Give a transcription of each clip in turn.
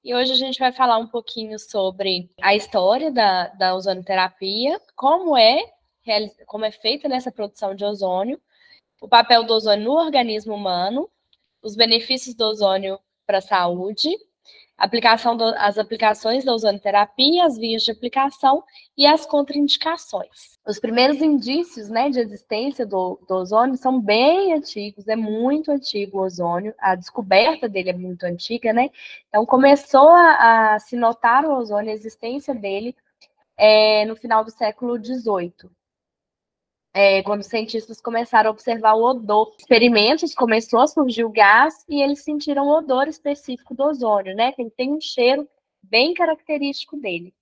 E hoje a gente vai falar um pouquinho sobre a história da ozonoterapia, como é feita nessa produção de ozônio, o papel do ozônio no organismo humano, os benefícios do ozônio para a saúde, as aplicações da ozonoterapia, as vias de aplicação e as contraindicações. Os primeiros indícios, né, de existência do ozônio são bem antigos, é muito antigo o ozônio, a descoberta dele é muito antiga, né? Então começou a se notar o ozônio, a existência dele no final do século XVIII. Quando os cientistas começaram a observar o odor. Experimentos, começou a surgir o gás e eles sentiram o odor específico do ozônio, né? Tem um cheiro bem característico dele.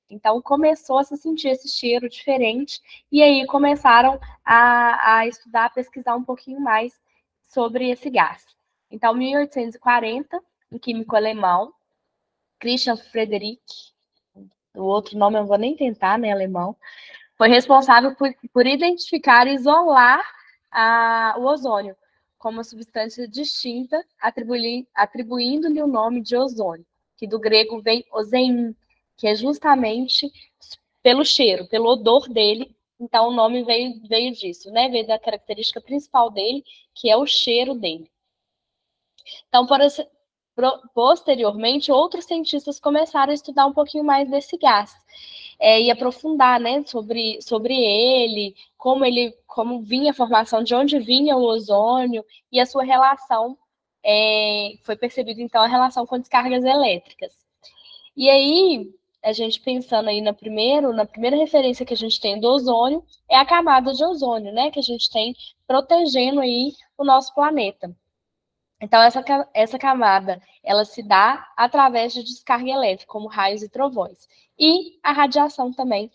Então, começou a se sentir esse cheiro diferente e aí começaram a estudar, a pesquisar um pouquinho mais sobre esse gás. Então, em 1840, um químico alemão, Christian Friedrich, o outro nome eu não vou nem tentar, né, alemão, foi responsável por identificar e isolar o ozônio como uma substância distinta, atribuindo-lhe o nome de ozônio, que do grego vem ozein, que é justamente pelo cheiro, pelo odor dele. Então, o nome veio disso, né? Veio da característica principal dele, que é o cheiro dele. Então, posteriormente, outros cientistas começaram a estudar um pouquinho mais desse gás. E aprofundar, né, sobre ele, como vinha a formação, de onde vinha o ozônio e a sua relação, foi percebida então a relação com descargas elétricas. E aí, a gente pensando aí na primeira referência que a gente tem do ozônio, é a camada de ozônio, né, que a gente tem protegendo aí o nosso planeta. Então, essa camada, ela se dá através de descarga elétrica, como raios e trovões. E a radiação também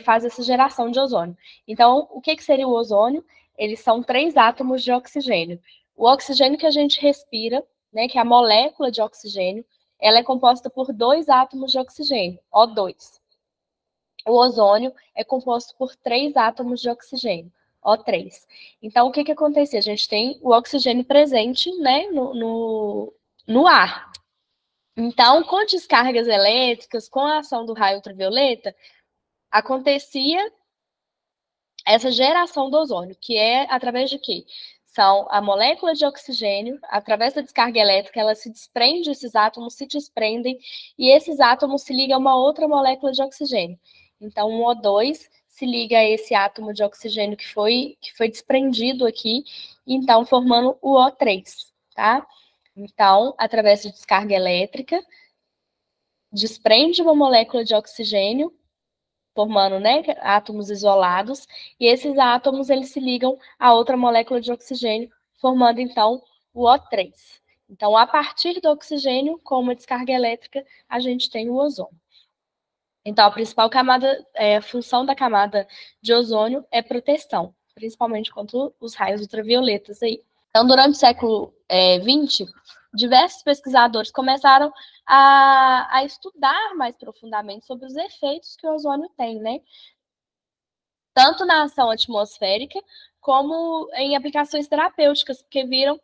faz essa geração de ozônio. Então, o que seria o ozônio? Eles são 3 átomos de oxigênio. O oxigênio que a gente respira, né, que é a molécula de oxigênio, ela é composta por 2 átomos de oxigênio, O2. O ozônio é composto por 3 átomos de oxigênio, O3. Então, o que acontecia? A gente tem o oxigênio presente, né, no ar. Então, com descargas elétricas, com a ação do raio ultravioleta, acontecia essa geração do ozônio, que é através de quê? São a molécula de oxigênio, através da descarga elétrica, ela se desprende, esses átomos se desprendem, e esses átomos se ligam a uma outra molécula de oxigênio. Então, um O2 se liga a esse átomo de oxigênio que foi desprendido aqui, então formando o O3, tá? Então, através de descarga elétrica, desprende uma molécula de oxigênio, formando, né, átomos isolados, e esses átomos eles se ligam a outra molécula de oxigênio, formando então o O3. Então, a partir do oxigênio, com uma descarga elétrica, a gente tem o ozônio. Então, a principal função da camada de ozônio é proteção, principalmente contra os raios ultravioletas aí. Então, durante o século XX, diversos pesquisadores começaram a estudar mais profundamente sobre os efeitos que o ozônio tem, né? Tanto na ação atmosférica, como em aplicações terapêuticas, porque viram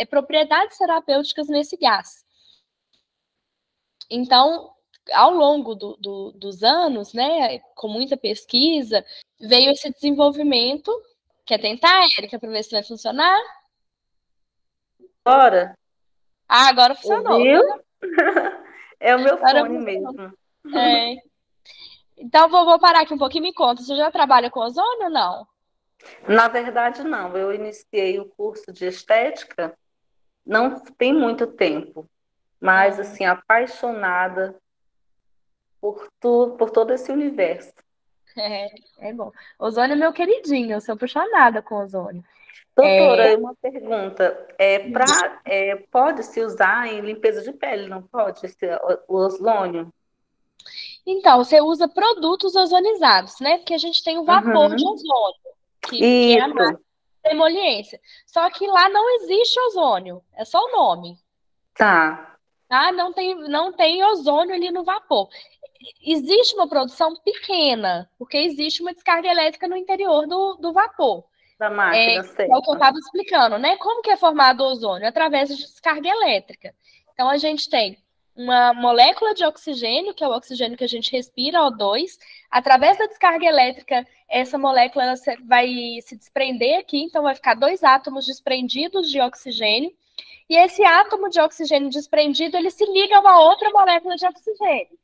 propriedades terapêuticas nesse gás. Então, ao longo dos anos, né, com muita pesquisa, veio esse desenvolvimento. Quer tentar, Érica, para ver se vai funcionar? Agora, Agora funcionou. ouviu? É o meu Agora fone funcionou. mesmo. Então, vou parar aqui um pouquinho e me conta. Você já trabalha com ozônio ou não? Na verdade, não. Eu iniciei o curso de estética não tem muito tempo, mas assim, apaixonada por todo esse universo. É bom. Ozônio é meu queridinho, eu sou apaixonada com ozônio. Doutora, uma pergunta. Pode-se usar em limpeza de pele, não pode? O ozônio? Então, você usa produtos ozonizados, né? Porque a gente tem o vapor de Uhum. ozônio, que é a Isso, máxima emoliência. Só que lá não existe ozônio, é só o nome. tá. Tá? Não tem ozônio ali no vapor. Existe uma produção pequena, porque existe uma descarga elétrica no interior do vapor. Da É máquina, o que eu certo. estava explicando, né? Como que é formado o ozônio? Através de descarga elétrica. Então, a gente tem uma molécula de oxigênio, que é o oxigênio que a gente respira, O2. Através da descarga elétrica, essa molécula ela vai se desprender aqui, então vai ficar 2 átomos desprendidos de oxigênio. E esse átomo de oxigênio desprendido, ele se liga a uma outra molécula de oxigênio.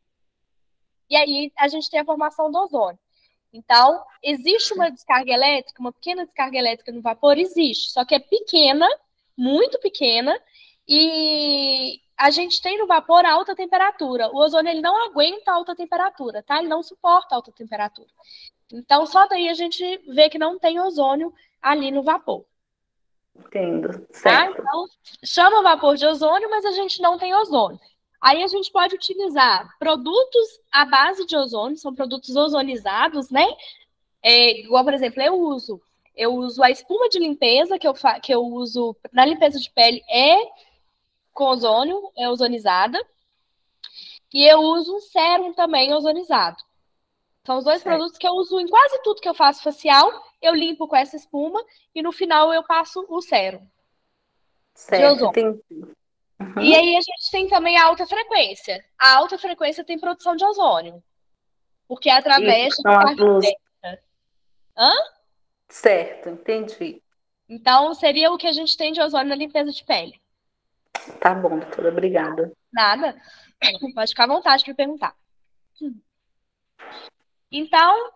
E aí a gente tem a formação do ozônio. Então, existe uma descarga elétrica, uma pequena descarga elétrica no vapor? Existe, só que é pequena, muito pequena, e a gente tem no vapor alta temperatura. O ozônio ele não aguenta alta temperatura, tá? Ele não suporta alta temperatura. Então, só daí a gente vê que não tem ozônio ali no vapor. Entendo, Tá? certo. Então, chama vapor de ozônio, mas a gente não tem ozônio. Aí a gente pode utilizar produtos à base de ozônio, são produtos ozonizados, né? Igual, por exemplo, eu uso a espuma de limpeza que eu uso na limpeza de pele com ozônio, é ozonizada. E eu uso um sérum também ozonizado. São os dois produtos que eu uso em quase tudo que eu faço facial. Eu limpo com essa espuma e no final eu passo o sérum de Certo, ozônio. entendi. E aí a gente tem também a alta frequência. A alta frequência tem produção de ozônio. Porque é através de São as descarga luzes. elétrica. Hã? Certo, entendi. Então, seria o que a gente tem de ozônio na limpeza de pele. Tá bom, doutora, obrigada. Nada. Pode ficar à vontade para perguntar. Então,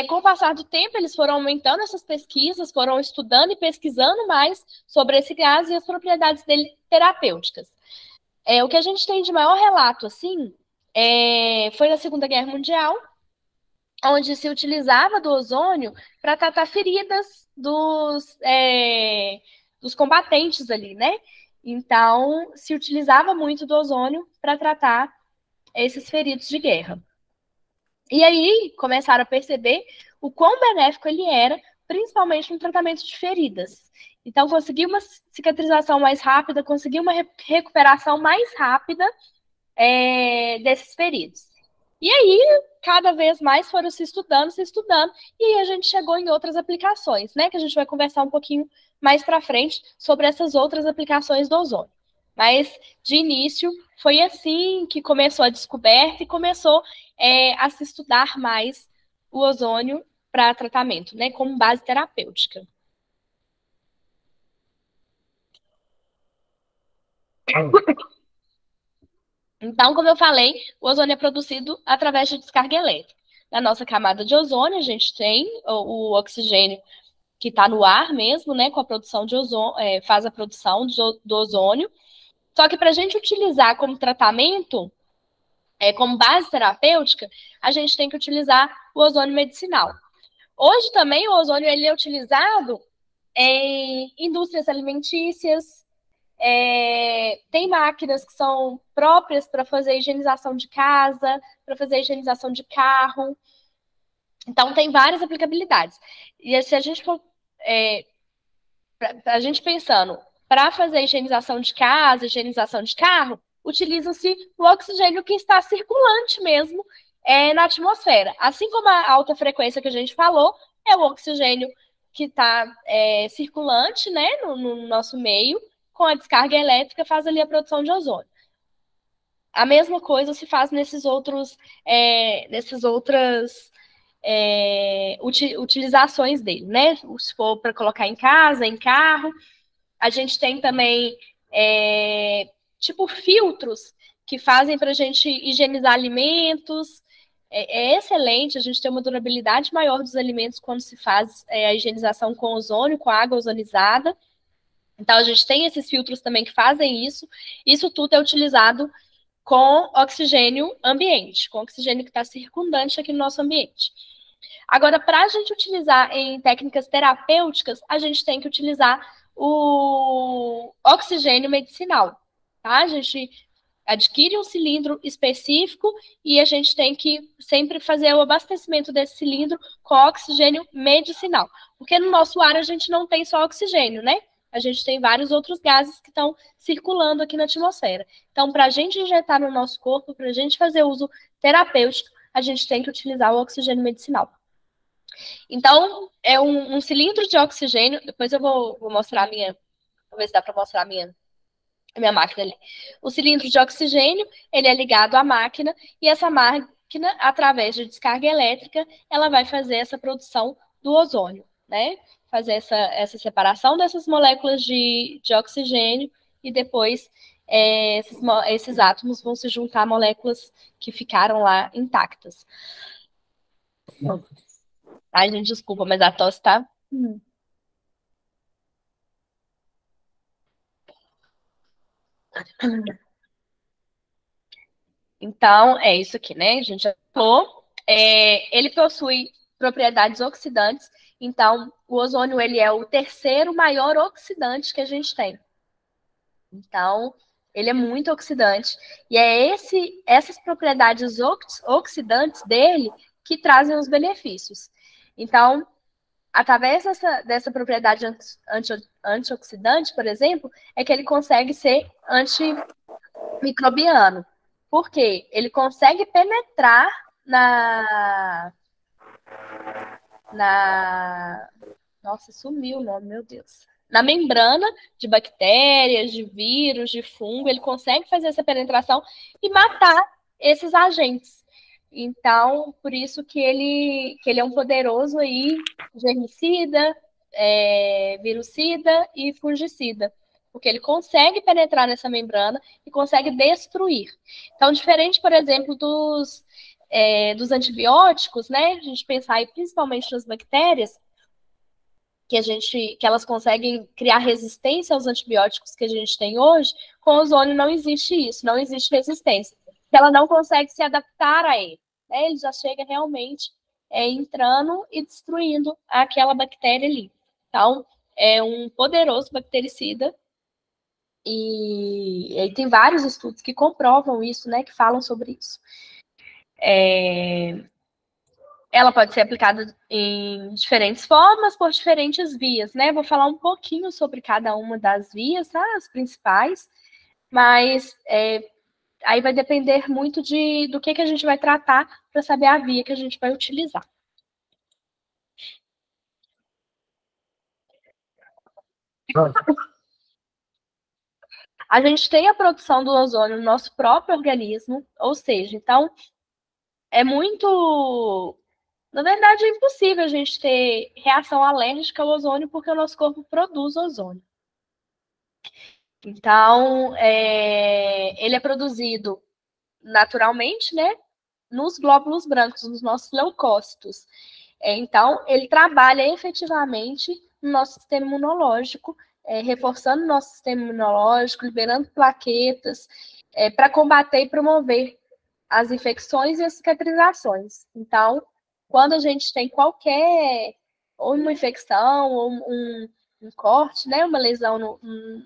com o passar do tempo, eles foram aumentando essas pesquisas, foram estudando e pesquisando mais sobre esse gás e as propriedades dele terapêuticas. O que a gente tem de maior relato, assim, foi na Segunda Guerra Mundial, onde se utilizava do ozônio para tratar feridas dos combatentes ali, né? Então, se utilizava muito do ozônio para tratar esses feridos de guerra. E aí começaram a perceber o quão benéfico ele era, principalmente no tratamento de feridas. Então, conseguir uma cicatrização mais rápida, conseguir uma recuperação mais rápida desses feridos. E aí, cada vez mais foram se estudando, e aí a gente chegou em outras aplicações, né? Que a gente vai conversar um pouquinho mais para frente sobre essas outras aplicações do ozônio. Mas, de início, foi assim que começou a descoberta e começou a se estudar mais o ozônio para tratamento, né? Como base terapêutica. Então, como eu falei, o ozônio é produzido através de descarga elétrica. Na nossa camada de ozônio, a gente tem o oxigênio que está no ar mesmo, né? Com a produção de ozônio, faz a produção do ozônio. Só que para a gente utilizar como tratamento, como base terapêutica, a gente tem que utilizar o ozônio medicinal. Hoje também o ozônio ele é utilizado em indústrias alimentícias, tem máquinas que são próprias para fazer higienização de casa, para fazer higienização de carro. Então, tem várias aplicabilidades. E se a gente for. A gente pensando, para fazer higienização de casa, higienização de carro, utiliza-se o oxigênio que está circulante mesmo na atmosfera. Assim como a alta frequência que a gente falou, é o oxigênio que está circulante, né, no nosso meio, com a descarga elétrica, faz ali a produção de ozônio. A mesma coisa se faz nessas outras utilizações dele, né? Se for para colocar em casa, em carro. A gente tem também tipo filtros que fazem para a gente higienizar alimentos. É excelente, a gente tem uma durabilidade maior dos alimentos quando se faz a higienização com ozônio, com água ozonizada. Então, a gente tem esses filtros também que fazem isso. Isso tudo é utilizado com oxigênio ambiente, com oxigênio que está circundante aqui no nosso ambiente. Agora, para a gente utilizar em técnicas terapêuticas, a gente tem que utilizar o oxigênio medicinal, tá? A gente adquire um cilindro específico e a gente tem que sempre fazer o abastecimento desse cilindro com oxigênio medicinal. Porque no nosso ar a gente não tem só oxigênio, né? A gente tem vários outros gases que estão circulando aqui na atmosfera. Então, para a gente injetar no nosso corpo, para a gente fazer uso terapêutico, a gente tem que utilizar o oxigênio medicinal. Então, é um cilindro de oxigênio. Depois eu vou mostrar a minha. Vou ver se dá para mostrar a minha a minha máquina ali. O cilindro de oxigênio, ele é ligado à máquina, e essa máquina, através de descarga elétrica, ela vai fazer essa produção do ozônio, né? Fazer essa separação dessas moléculas de oxigênio, e depois esses átomos vão se juntar a moléculas que ficaram lá intactas. Ai, gente, desculpa, mas a tosse tá... Então, é isso aqui, né? A gente já falou. Ele possui propriedades oxidantes. Então, o ozônio ele é o terceiro maior oxidante que a gente tem. Então, ele é muito oxidante. E é essas propriedades oxidantes dele que trazem os benefícios. Então, através dessa propriedade antioxidante, por exemplo, é que ele consegue ser antimicrobiano. Por quê? Ele consegue penetrar Nossa, sumiu o nome, meu Deus. Na membrana de bactérias, de vírus, de fungo, ele consegue fazer essa penetração e matar esses agentes. Então, por isso que ele é um poderoso aí, germicida, virucida e fungicida. Porque ele consegue penetrar nessa membrana e consegue destruir. Então, diferente, por exemplo, dos antibióticos, né? A gente pensar aí principalmente nas bactérias, que elas conseguem criar resistência aos antibióticos que a gente tem hoje, com o ozônio não existe isso, não existe resistência. Ela não consegue se adaptar a ele, né? Ele já chega realmente entrando e destruindo aquela bactéria ali. Então, é um poderoso bactericida e tem vários estudos que comprovam isso, né? Que falam sobre isso. Ela pode ser aplicada em diferentes formas, por diferentes vias, né? Vou falar um pouquinho sobre cada uma das vias, tá? As principais, mas aí vai depender muito do que a gente vai tratar para saber a via que a gente vai utilizar. A gente tem a produção do ozônio no nosso próprio organismo, ou seja, então é muito... Na verdade, é impossível a gente ter reação alérgica ao ozônio porque o nosso corpo produz ozônio. Então, ele é produzido naturalmente, né, nos glóbulos brancos, nos nossos leucócitos. Então, ele trabalha efetivamente no nosso sistema imunológico, reforçando o nosso sistema imunológico, liberando plaquetas, para combater e promover as infecções e as cicatrizações. Então, quando a gente tem qualquer, ou uma infecção, ou um corte, né, uma lesão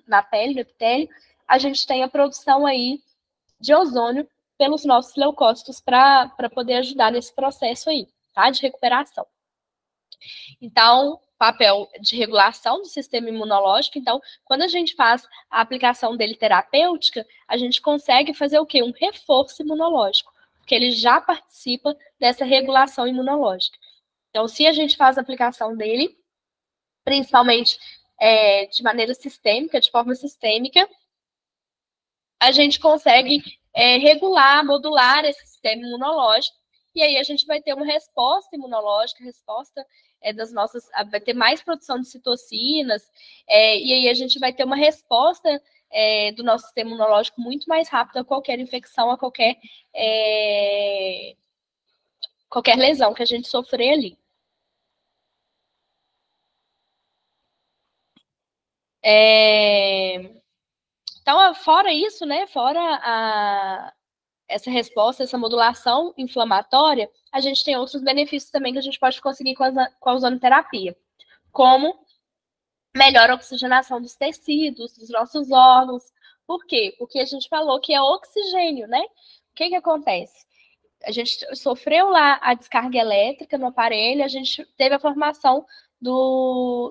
na pele, no epitélio, a gente tem a produção aí de ozônio pelos nossos leucócitos para poder ajudar nesse processo aí, tá, de recuperação. Então, papel de regulação do sistema imunológico. Então, quando a gente faz a aplicação dele terapêutica, a gente consegue fazer o quê? Um reforço imunológico, porque ele já participa dessa regulação imunológica. Então, se a gente faz a aplicação dele, principalmente de maneira sistêmica, de forma sistêmica, a gente consegue regular, modular esse sistema imunológico, e aí a gente vai ter uma resposta imunológica, resposta das nossas... Vai ter mais produção de citocinas, e aí a gente vai ter uma resposta do nosso sistema imunológico muito mais rápida a qualquer infecção, a qualquer lesão que a gente sofrer ali. Então, fora isso, né, fora essa resposta, essa modulação inflamatória, a gente tem outros benefícios também que a gente pode conseguir com a ozonoterapia, como melhor oxigenação dos tecidos, dos nossos órgãos. Por quê? Porque a gente falou que é oxigênio, né? O que acontece? A gente sofreu lá a descarga elétrica no aparelho, a gente teve a formação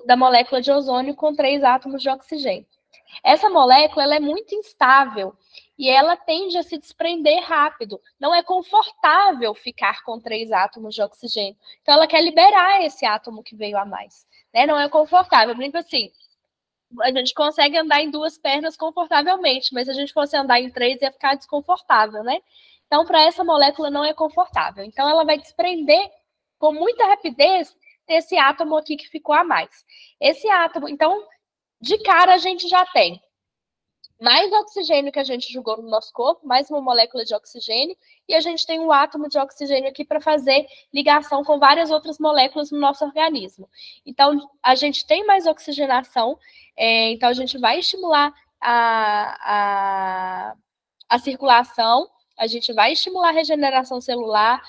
da molécula de ozônio com 3 átomos de oxigênio. Essa molécula ela é muito instável e ela tende a se desprender rápido. Não é confortável ficar com 3 átomos de oxigênio. Então, ela quer liberar esse átomo que veio a mais. Né? Não é confortável. Eu brinco assim, A gente consegue andar em duas pernas confortavelmente, mas se a gente fosse andar em três, ia ficar desconfortável, né? Então, para essa molécula não é confortável. Então, ela vai desprender com muita rapidez desse átomo aqui que ficou a mais. Esse átomo, então, de cara a gente já tem mais oxigênio que a gente jogou no nosso corpo, mais uma molécula de oxigênio, e a gente tem um átomo de oxigênio aqui para fazer ligação com várias outras moléculas no nosso organismo. Então, a gente tem mais oxigenação, então a gente vai estimular a circulação, a gente vai estimular a regeneração celular,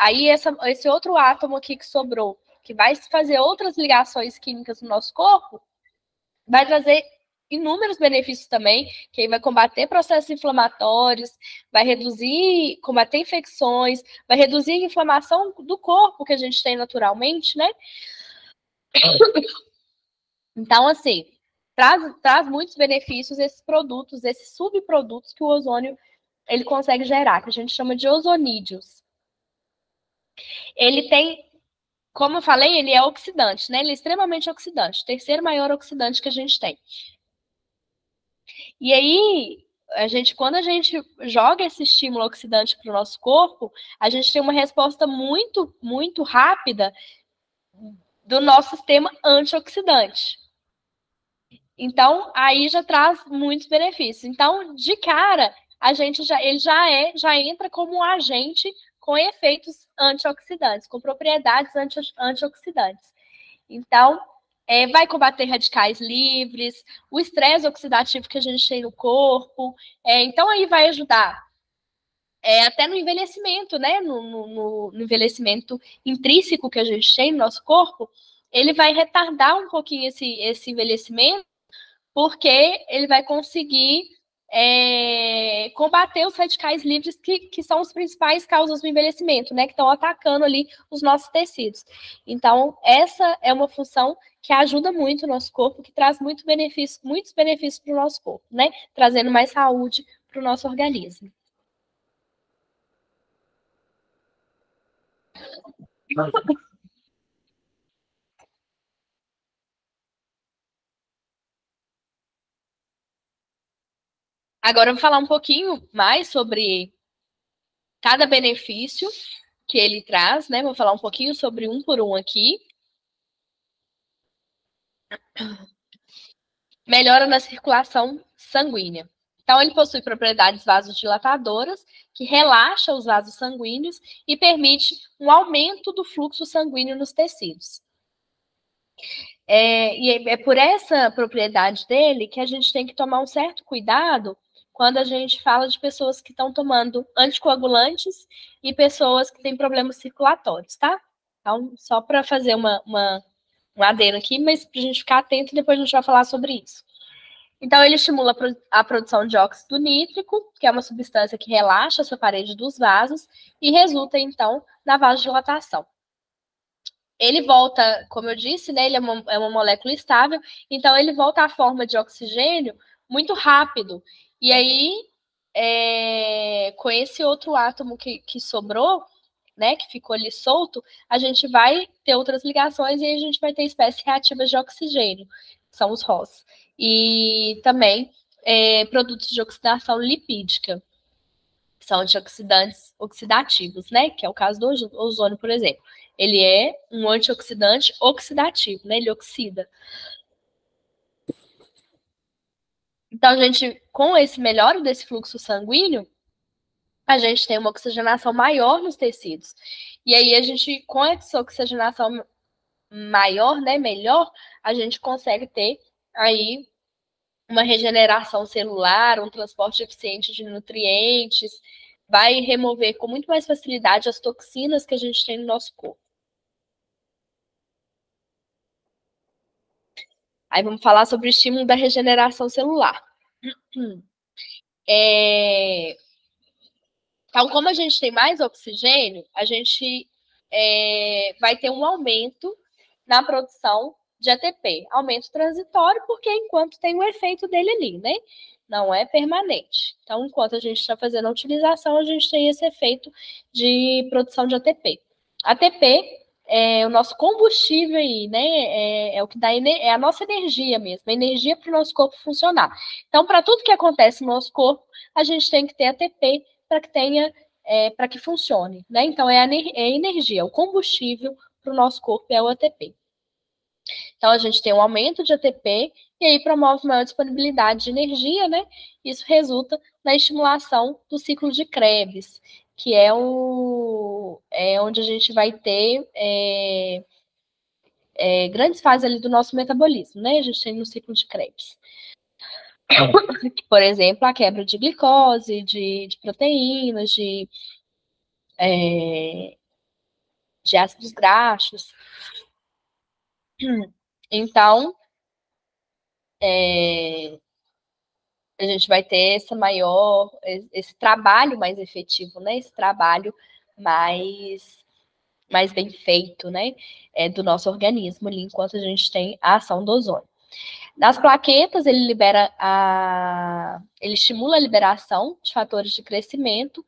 aí esse outro átomo aqui que sobrou, que vai fazer outras ligações químicas no nosso corpo, vai trazer inúmeros benefícios também, que aí vai combater processos inflamatórios, vai combater infecções, vai reduzir a inflamação do corpo que a gente tem naturalmente, né? Então, assim, traz muitos benefícios esses produtos, esses subprodutos que o ozônio ele consegue gerar, que a gente chama de ozonídeos. Ele tem, como eu falei, ele é oxidante, né? Ele é extremamente oxidante, o terceiro maior oxidante que a gente tem. E aí, quando a gente joga esse estímulo oxidante para o nosso corpo, a gente tem uma resposta muito, muito rápida do nosso sistema antioxidante. Então, aí já traz muitos benefícios. Então, de cara, ele já entra como um agente com efeitos antioxidantes, com propriedades antioxidantes. Então, vai combater radicais livres, o estresse oxidativo que a gente tem no corpo. Então, aí vai ajudar até no envelhecimento, né? No envelhecimento intrínseco que a gente tem no nosso corpo, ele vai retardar um pouquinho esse envelhecimento, porque ele vai conseguir combater os radicais livres que são os principais causas do envelhecimento, né? Que estão atacando ali os nossos tecidos. Então, essa é uma função que ajuda muito o nosso corpo, que traz muitos benefícios para o nosso corpo, né? Trazendo mais saúde para o nosso organismo. Agora eu vou falar um pouquinho mais sobre cada benefício que ele traz, né? Vou falar um pouquinho sobre um por um aqui. Melhora na circulação sanguínea. Então, ele possui propriedades vasodilatadoras, que relaxa os vasos sanguíneos e permite um aumento do fluxo sanguíneo nos tecidos. E é por essa propriedade dele que a gente tem que tomar um certo cuidado quando a gente fala de pessoas que estão tomando anticoagulantes e pessoas que têm problemas circulatórios, tá? Então, só para fazer um adendo aqui, mas para a gente ficar atento, depois a gente vai falar sobre isso. Então, ele estimula a produção de óxido nítrico, que é uma substância que relaxa essa parede dos vasos e resulta, então, na vasodilatação. Ele volta, como eu disse, né, ele é uma molécula estável, então ele volta à forma de oxigênio muito rápido. E aí, com esse outro átomo que sobrou, né, que ficou ali solto, a gente vai ter outras ligações e aí a gente vai ter espécies reativas de oxigênio, que são os ROS. E também produtos de oxidação lipídica, que são antioxidantes oxidativos, né, que é o caso do ozônio, por exemplo. Ele é um antioxidante oxidativo, né, ele oxida. Então, a gente, com esse melhora desse fluxo sanguíneo, a gente tem uma oxigenação maior nos tecidos. E aí, a gente, com essa oxigenação maior, né, melhor, a gente consegue ter aí uma regeneração celular, um transporte eficiente de nutrientes, vai remover com muito mais facilidade as toxinas que a gente tem no nosso corpo. Aí vamos falar sobre o estímulo da regeneração celular. Então, como a gente tem mais oxigênio, a gente vai ter um aumento na produção de ATP. Aumento transitório, porque enquanto tem o efeito dele ali, né? Não é permanente. Então, enquanto a gente está fazendo a utilização, a gente tem esse efeito de produção de ATP. ATP o nosso combustível aí, né? É o que dá é a nossa energia mesmo, a energia para o nosso corpo funcionar. Então, para tudo que acontece no nosso corpo, a gente tem que ter ATP para que tenha, para que funcione, né? Então, é a energia, o combustível para o nosso corpo é o ATP. Então, a gente tem um aumento de ATP e aí promove maior disponibilidade de energia, né? Isso resulta na estimulação do ciclo de Krebs, que é onde a gente vai ter grandes fases ali do nosso metabolismo, né? A gente tem no ciclo de Krebs. Por exemplo, a quebra de glicose, de proteínas, de ácidos graxos. Então, a gente vai ter esse trabalho mais efetivo, né? Esse trabalho mais bem feito, né? Do nosso organismo ali, enquanto a gente tem a ação do ozônio. Nas plaquetas, ele estimula a liberação de fatores de crescimento,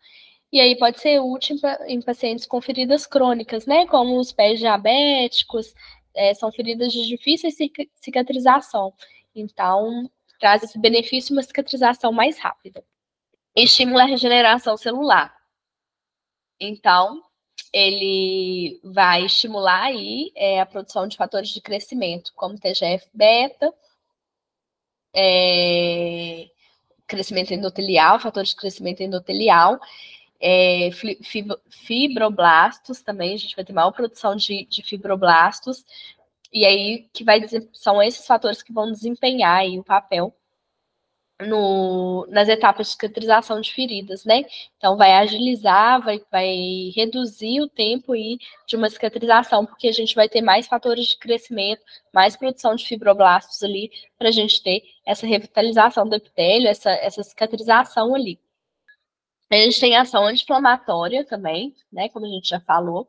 e aí pode ser útil em pacientes com feridas crônicas, né? Como os pés diabéticos, são feridas de difícil cicatrização. Então, traz esse benefício de uma cicatrização mais rápida. Estimula a regeneração celular. Então, ele vai estimular aí a produção de fatores de crescimento, como TGF-beta, crescimento endotelial, fatores de crescimento endotelial, fibroblastos também, a gente vai ter maior produção de fibroblastos, e aí são esses fatores que vão desempenhar aí o papel nas etapas de cicatrização de feridas, né? Então, vai agilizar, vai reduzir o tempo aí de uma cicatrização, porque a gente vai ter mais fatores de crescimento, mais produção de fibroblastos ali, para a gente ter essa revitalização do epitélio, essa cicatrização ali. A gente tem ação anti-inflamatória também, né? Como a gente já falou,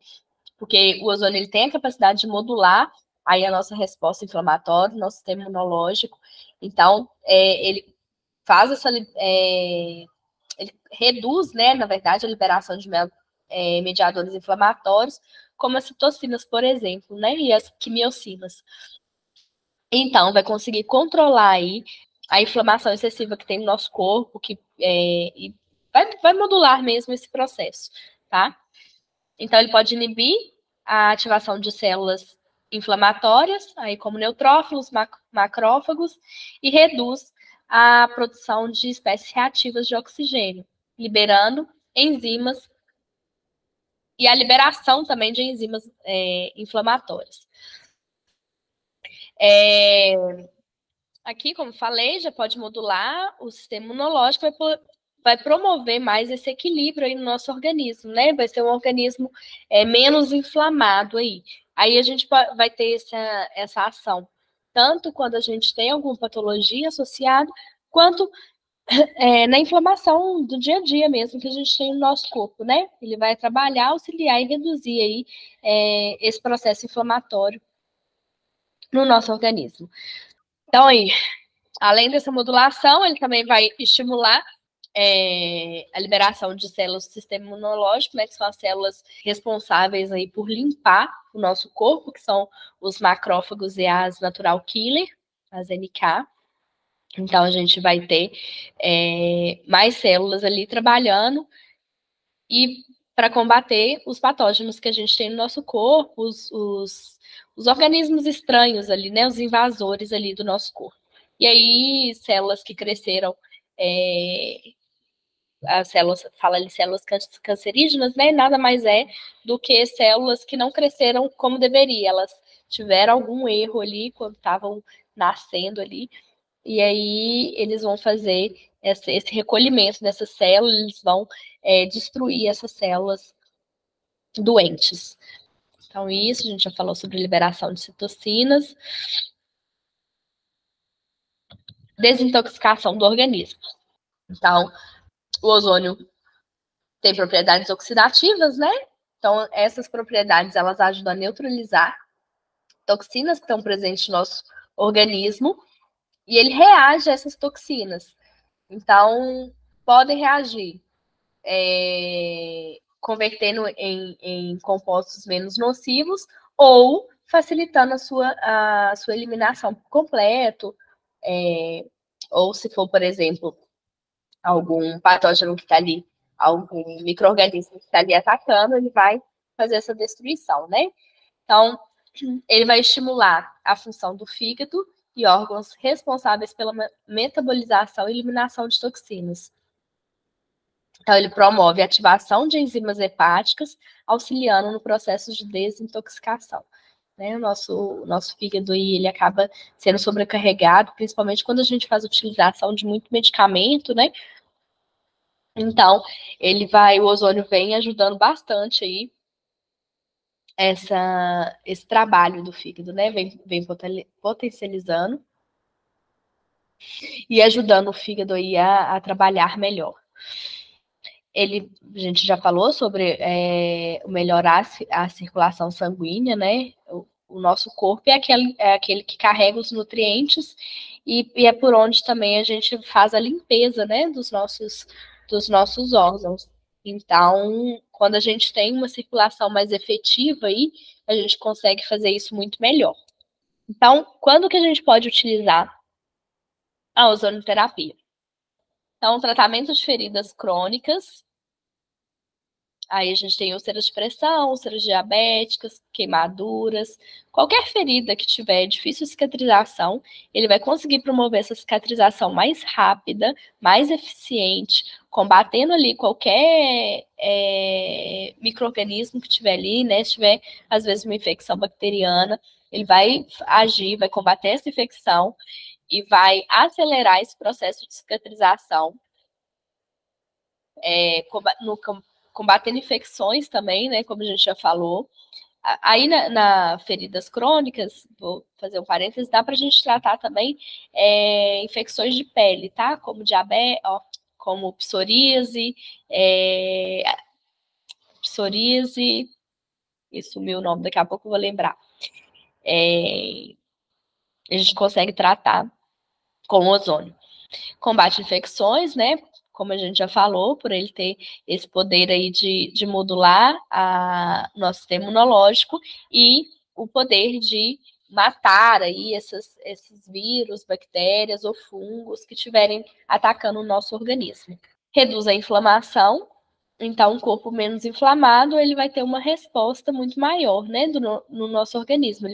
porque o ozônio ele tem a capacidade de modular aí a nossa resposta inflamatória, nosso sistema imunológico. Então, ele faz ele reduz, né, na verdade, a liberação de mediadores inflamatórios, como as citocinas, por exemplo, né, e as quimiocinas. Então, vai conseguir controlar aí a inflamação excessiva que tem no nosso corpo, e vai modular mesmo esse processo, tá? Então, ele pode inibir a ativação de células inflamatórias, aí como neutrófilos, macrófagos, e reduz a produção de espécies reativas de oxigênio, liberando enzimas e a liberação também de enzimas inflamatórias. Aqui, como falei, já pode modular o sistema imunológico, vai promover mais esse equilíbrio aí no nosso organismo, né? Vai ser um organismo menos inflamado aí. Aí a gente vai ter essa ação, tanto quando a gente tem alguma patologia associada, quanto na inflamação do dia a dia mesmo que a gente tem no nosso corpo, né? Ele vai trabalhar, auxiliar e reduzir aí esse processo inflamatório no nosso organismo. Então, aí, além dessa modulação, ele também vai estimular a liberação de células do sistema imunológico, né, que são as células responsáveis aí por limpar o nosso corpo, que são os macrófagos e as natural killer, as NK. Então, a gente vai ter mais células ali trabalhando e para combater os patógenos que a gente tem no nosso corpo, os organismos estranhos ali, né, os invasores ali do nosso corpo. E aí, células que cresceram, as células, fala ali células cancerígenas, né, nada mais é do que células que não cresceram como deveria, elas tiveram algum erro ali quando estavam nascendo ali, e aí eles vão fazer esse recolhimento dessas células, eles vão destruir essas células doentes. Então, isso, a gente já falou sobre liberação de citocinas. Desintoxicação do organismo. Então, o ozônio tem propriedades oxidativas, né? Então, essas propriedades, elas ajudam a neutralizar toxinas que estão presentes no nosso organismo, e ele reage a essas toxinas. Então, podem reagir convertendo em compostos menos nocivos, ou facilitando a sua eliminação por completo, ou se for, por exemplo, algum patógeno que está ali, algum micro-organismo que está ali atacando, ele vai fazer essa destruição, né? Então, ele vai estimular a função do fígado e órgãos responsáveis pela metabolização e eliminação de toxinas. Então, ele promove a ativação de enzimas hepáticas, auxiliando no processo de desintoxicação. Né? O nosso fígado aí, ele acaba sendo sobrecarregado, principalmente quando a gente faz utilização de muito medicamento, né? Então, o ozônio vem ajudando bastante aí esse trabalho do fígado, né? Vem potencializando e ajudando o fígado aí a trabalhar melhor. A gente já falou sobre melhorar a circulação sanguínea, né? O nosso corpo é aquele que carrega os nutrientes e é por onde também a gente faz a limpeza, né? Dos nossos órgãos. Então, quando a gente tem uma circulação mais efetiva aí, a gente consegue fazer isso muito melhor. Então, quando que a gente pode utilizar a ozonoterapia? Então, tratamento de feridas crônicas. Aí a gente tem úlceras de pressão, úlceras diabéticas, queimaduras. Qualquer ferida que tiver difícil cicatrização, ele vai conseguir promover essa cicatrização mais rápida, mais eficiente, combatendo ali qualquer micro-organismo que tiver ali, né? Se tiver, às vezes, uma infecção bacteriana, ele vai agir, vai combater essa infecção e vai acelerar esse processo de cicatrização. Combatendo infecções também, né, como a gente já falou. Aí na feridas crônicas, vou fazer um parênteses, dá para a gente tratar também infecções de pele, tá? Como diabetes, como psoríase, e sumiu o nome, daqui a pouco eu vou lembrar. A gente consegue tratar com ozônio. Combate infecções, né? Como a gente já falou, por ele ter esse poder aí de modular o nosso sistema imunológico e o poder de matar aí esses vírus, bactérias ou fungos que estiverem atacando o nosso organismo. Reduz a inflamação, então um corpo menos inflamado, ele vai ter uma resposta muito maior, né, no nosso organismo.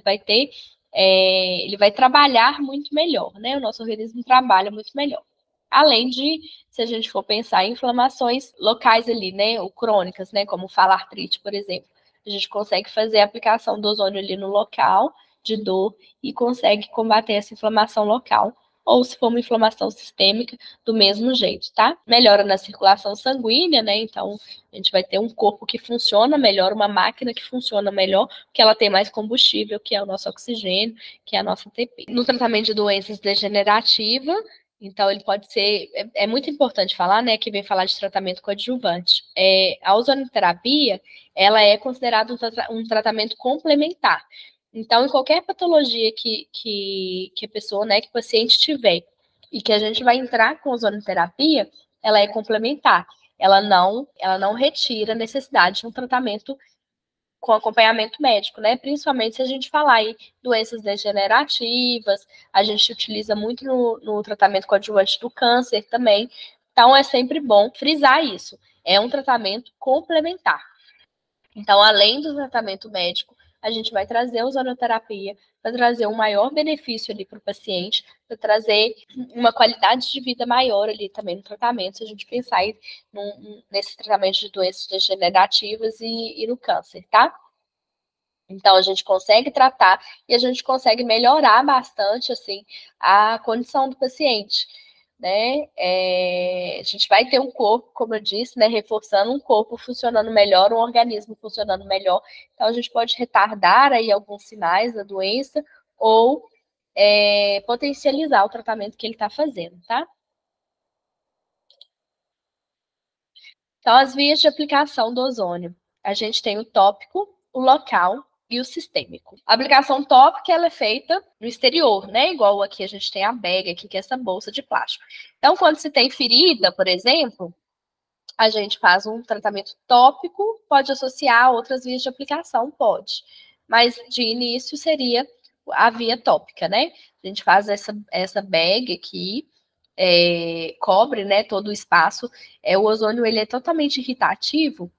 Ele vai trabalhar muito melhor, né? O nosso organismo trabalha muito melhor. Além de, se a gente for pensar em inflamações locais ali, né, ou crônicas, né, como falartrite, por exemplo, a gente consegue fazer a aplicação do ozônio ali no local de dor e consegue combater essa inflamação local, ou se for uma inflamação sistêmica, do mesmo jeito, tá? Melhora na circulação sanguínea, né, então a gente vai ter um corpo que funciona melhor, uma máquina que funciona melhor, porque ela tem mais combustível, que é o nosso oxigênio, que é a nossa ATP. No tratamento de doenças degenerativas, então, ele pode ser. É muito importante falar, né? Que vem falar de tratamento coadjuvante. A ozonoterapia, ela é considerada um tratamento complementar. Então, em qualquer patologia que a pessoa, né, que o paciente tiver e que a gente vai entrar com ozonoterapia, ela é complementar. Ela não retira a necessidade de um tratamento com acompanhamento médico, né? Principalmente se a gente falar em doenças degenerativas, a gente utiliza muito no tratamento coadjuvante do câncer também. Então, é sempre bom frisar isso. É um tratamento complementar. Então, além do tratamento médico, a gente vai trazer a ozonoterapia para trazer um maior benefício ali para o paciente, para trazer uma qualidade de vida maior ali também no tratamento, se a gente pensar aí nesse tratamento de doenças degenerativas e no câncer, tá? Então, a gente consegue tratar e a gente consegue melhorar bastante, assim, a condição do paciente, né? A gente vai ter um corpo, como eu disse, né, reforçando um corpo funcionando melhor, um organismo funcionando melhor. Então, a gente pode retardar aí alguns sinais da doença ou potencializar o tratamento que ele está fazendo, tá? Então, as vias de aplicação do ozônio. A gente tem o tópico, o local e o sistêmico. A aplicação tópica, ela é feita no exterior, né? Igual aqui a gente tem a bag, aqui, que é essa bolsa de plástico. Então, quando se tem ferida, por exemplo, a gente faz um tratamento tópico, pode associar a outras vias de aplicação, pode. mas de início seria a via tópica, né? A gente faz essa bag aqui, cobre, né, todo o espaço. O ozônio, ele é totalmente irritativo,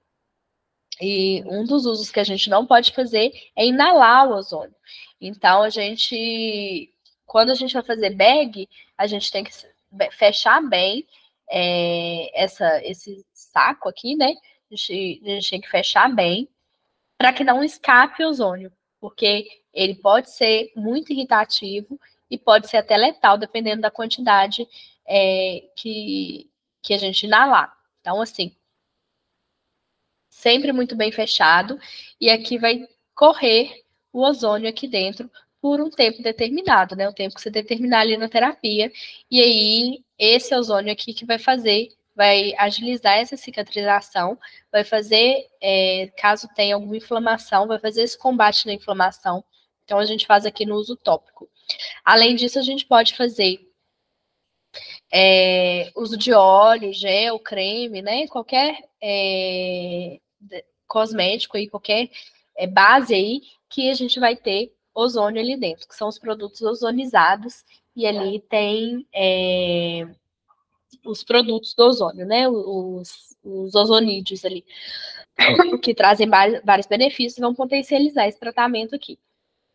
e um dos usos que a gente não pode fazer é inalar o ozônio. Então, quando a gente vai fazer bag, a gente tem que fechar bem esse saco aqui, né? A gente tem que fechar bem para que não escape o ozônio, porque ele pode ser muito irritativo e pode ser até letal, dependendo da quantidade que a gente inalar. Então, assim, sempre muito bem fechado, e aqui vai correr o ozônio aqui dentro por um tempo determinado, né? O tempo que você determinar ali na terapia, e aí esse ozônio aqui que vai agilizar essa cicatrização, vai fazer, caso tenha alguma inflamação, vai fazer esse combate na inflamação. Então, a gente faz aqui no uso tópico. Além disso, a gente pode fazer uso de óleo, gel, creme, né? Qualquer cosmético aí, qualquer base aí, que a gente vai ter ozônio ali dentro, que são os produtos ozonizados, e ali tem os produtos do ozônio, né? Os ozonídeos ali, que trazem vários benefícios e vão potencializar esse tratamento aqui.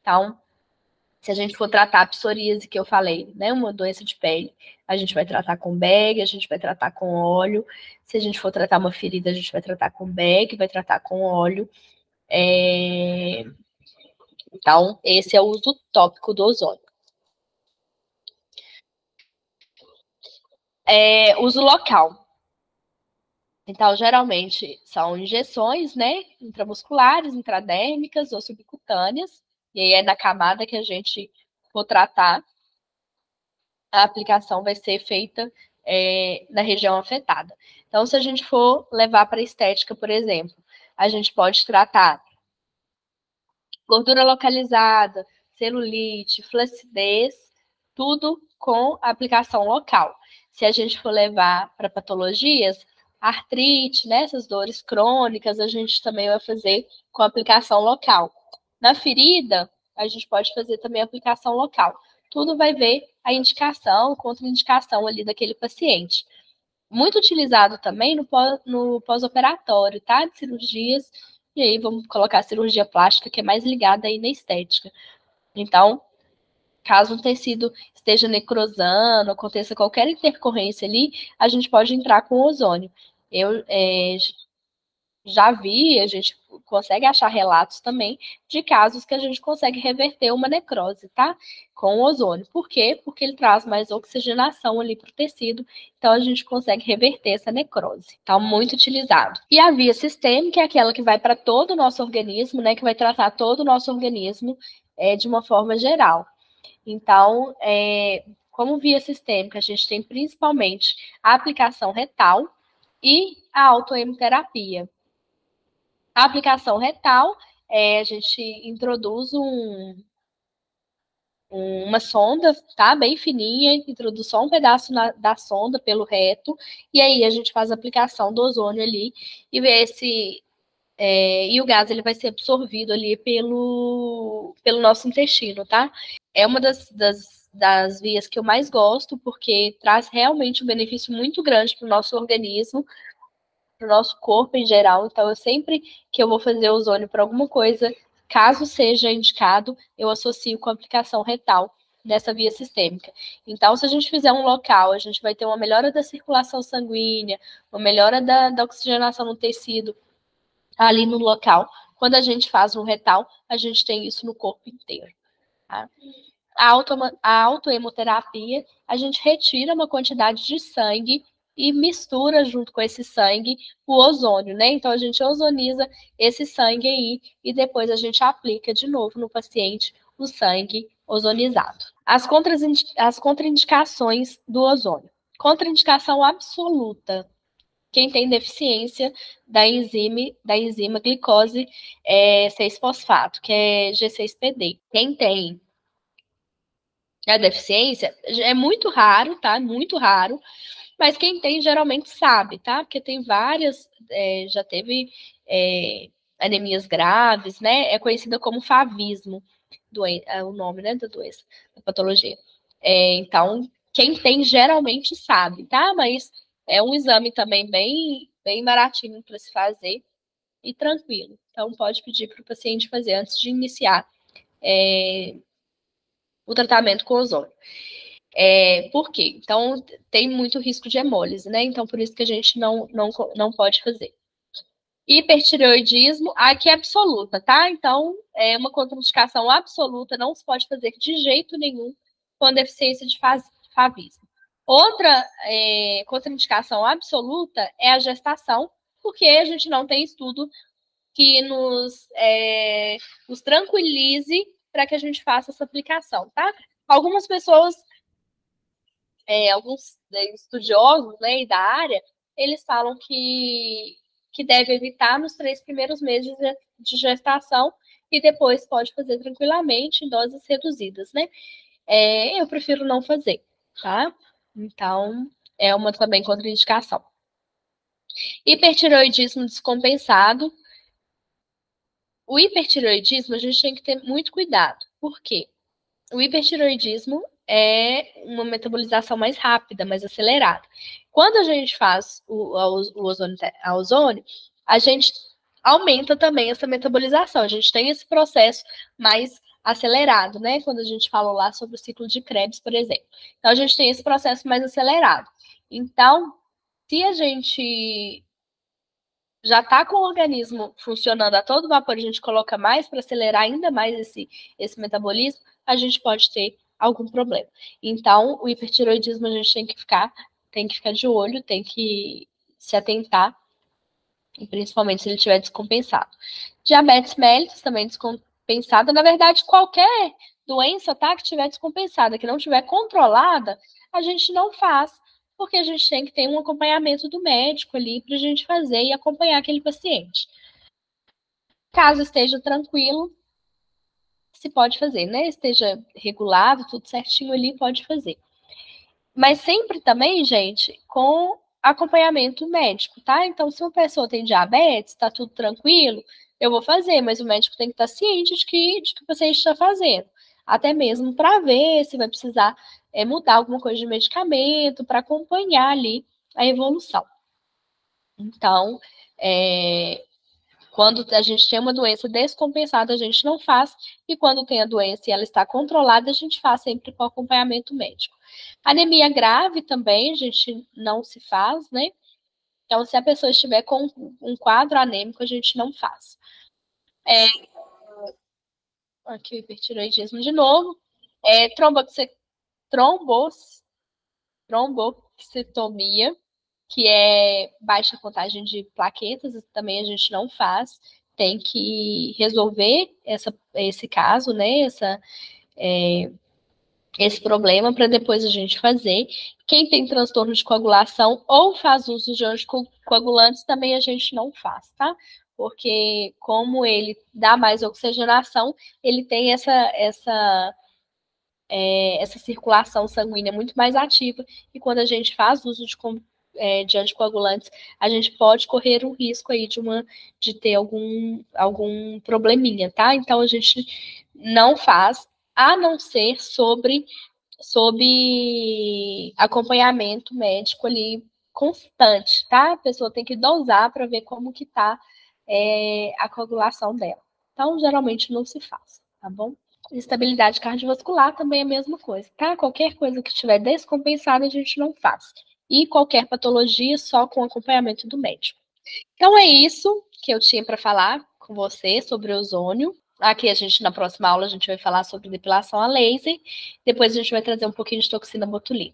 Então, se a gente for tratar a psoríase, que eu falei, né, uma doença de pele, a gente vai tratar com bag, a gente vai tratar com óleo. Se a gente for tratar uma ferida, a gente vai tratar com bag, vai tratar com óleo. Então, esse é o uso tópico do ozônio. Uso local. Então, geralmente, são injeções, né, intramusculares, intradérmicas ou subcutâneas, e aí é na camada que a gente for tratar, a aplicação vai ser feita na região afetada. Então, se a gente for levar para estética, por exemplo, a gente pode tratar gordura localizada, celulite, flacidez, tudo com aplicação local. Se a gente for levar para patologias, artrite, né, essas dores crônicas, a gente também vai fazer com aplicação local. Na ferida, a gente pode fazer também aplicação local. Tudo vai ver a indicação, contraindicação ali daquele paciente. Muito utilizado também no pós-operatório, tá? De cirurgias, e aí vamos colocar a cirurgia plástica, que é mais ligada aí na estética. Então, caso um tecido esteja necrosando, aconteça qualquer intercorrência ali, a gente pode entrar com ozônio. Eu já vi, a gente consegue achar relatos também de casos que a gente consegue reverter uma necrose, tá? Com ozônio. Por quê? Porque ele traz mais oxigenação ali para o tecido, então a gente consegue reverter essa necrose. Então, muito utilizado. E a via sistêmica é aquela que vai para todo o nosso organismo, né? Que vai tratar todo o nosso organismo de uma forma geral. Então, como via sistêmica, a gente tem principalmente a aplicação retal e a autoemoterapia. A aplicação retal, a gente introduz uma sonda, tá? Bem fininha, introduz só um pedaço da sonda pelo reto, e aí a gente faz a aplicação do ozônio ali e vê se. E o gás ele vai ser absorvido ali pelo nosso intestino, tá? É uma das vias que eu mais gosto, porque traz realmente um benefício muito grande para o nosso organismo, para o nosso corpo em geral. Então, eu sempre que eu vou fazer ozônio para alguma coisa, caso seja indicado, eu associo com a aplicação retal dessa via sistêmica. Então, se a gente fizer um local, a gente vai ter uma melhora da circulação sanguínea, uma melhora da oxigenação no tecido ali no local. Quando a gente faz um retal, a gente tem isso no corpo inteiro. Tá? A autohemoterapia, a gente retira uma quantidade de sangue e mistura junto com esse sangue o ozônio, né? Então a gente ozoniza esse sangue aí e depois a gente aplica de novo no paciente o sangue ozonizado. As contraindicações do ozônio. Contraindicação absoluta. Quem tem deficiência da enzima glicose 6-fosfato, que é G6PD. Quem tem a deficiência é muito raro, tá? Muito raro. Mas quem tem geralmente sabe, tá? Porque tem várias, já teve anemias graves, né? É conhecida como favismo, é o nome, né, da doença, da patologia. Então, quem tem geralmente sabe, tá? Mas é um exame também bem baratinho para se fazer e tranquilo. Então, pode pedir para o paciente fazer antes de iniciar o tratamento com ozônio. Por quê? Então, tem muito risco de hemólise, né? Então, por isso que a gente não pode fazer. Hipertireoidismo, aqui é absoluta, tá? Então, é uma contraindicação absoluta, não se pode fazer de jeito nenhum com deficiência de favismo. Outra contraindicação absoluta é a gestação, porque a gente não tem estudo que nos tranquilize para que a gente faça essa aplicação, tá? Algumas pessoas, alguns estudiosos, né, da área, eles falam que deve evitar nos 3 primeiros meses de gestação e depois pode fazer tranquilamente em doses reduzidas, né? Eu prefiro não fazer, tá? Então, é uma também contraindicação. Hipertireoidismo descompensado. O hipertireoidismo a gente tem que ter muito cuidado. Por quê? O hipertireoidismo é uma metabolização mais rápida, mais acelerada. Quando a gente faz a ozônio, a gente aumenta também essa metabolização. A gente tem esse processo mais acelerado, né? Quando a gente falou lá sobre o ciclo de Krebs, por exemplo. Então, a gente tem esse processo mais acelerado. Então, se a gente já está com o organismo funcionando a todo vapor, a gente coloca mais para acelerar ainda mais esse metabolismo, a gente pode ter algum problema. Então, o hipertireoidismo a gente tem que ficar de olho, tem que se atentar, e principalmente se ele estiver descompensado. Diabetes mellitus também descompensada. Na verdade, qualquer doença, tá, que estiver descompensada, que não estiver controlada, a gente não faz, porque a gente tem que ter um acompanhamento do médico ali para a gente fazer e acompanhar aquele paciente. Caso esteja tranquilo, se pode fazer, né? Esteja regulado, tudo certinho ali, pode fazer. Mas sempre também, gente, com acompanhamento médico, tá? Então, se uma pessoa tem diabetes, tá tudo tranquilo, eu vou fazer, mas o médico tem que estar ciente de que o paciente está fazendo. Até mesmo para ver se vai precisar mudar alguma coisa de medicamento, para acompanhar ali a evolução. Então, quando a gente tem uma doença descompensada, a gente não faz, e quando tem a doença e ela está controlada, a gente faz sempre com acompanhamento médico. Anemia grave também, a gente não se faz, né? Então, se a pessoa estiver com um quadro anêmico, a gente não faz. Aqui o hipertireoidismo de novo. Trombocitomia, que é baixa contagem de plaquetas, também a gente não faz. Tem que resolver esse caso, né? Esse problema para depois a gente fazer. Quem tem transtorno de coagulação ou faz uso de anticoagulantes, também a gente não faz, tá? Porque como ele dá mais oxigenação, ele tem essa circulação sanguínea muito mais ativa, e quando a gente faz uso de anticoagulantes, a gente pode correr o risco aí de ter algum probleminha, tá? Então a gente não faz, a não ser sob acompanhamento médico ali constante, tá? A pessoa tem que dosar para ver como que tá a coagulação dela. Então, geralmente não se faz, tá bom? Estabilidade cardiovascular também é a mesma coisa, tá? Qualquer coisa que estiver descompensada, a gente não faz. E qualquer patologia, só com acompanhamento do médico. Então, é isso que eu tinha para falar com você sobre o ozônio. Aqui na próxima aula, a gente vai falar sobre depilação a laser. Depois a gente vai trazer um pouquinho de toxina botulínica.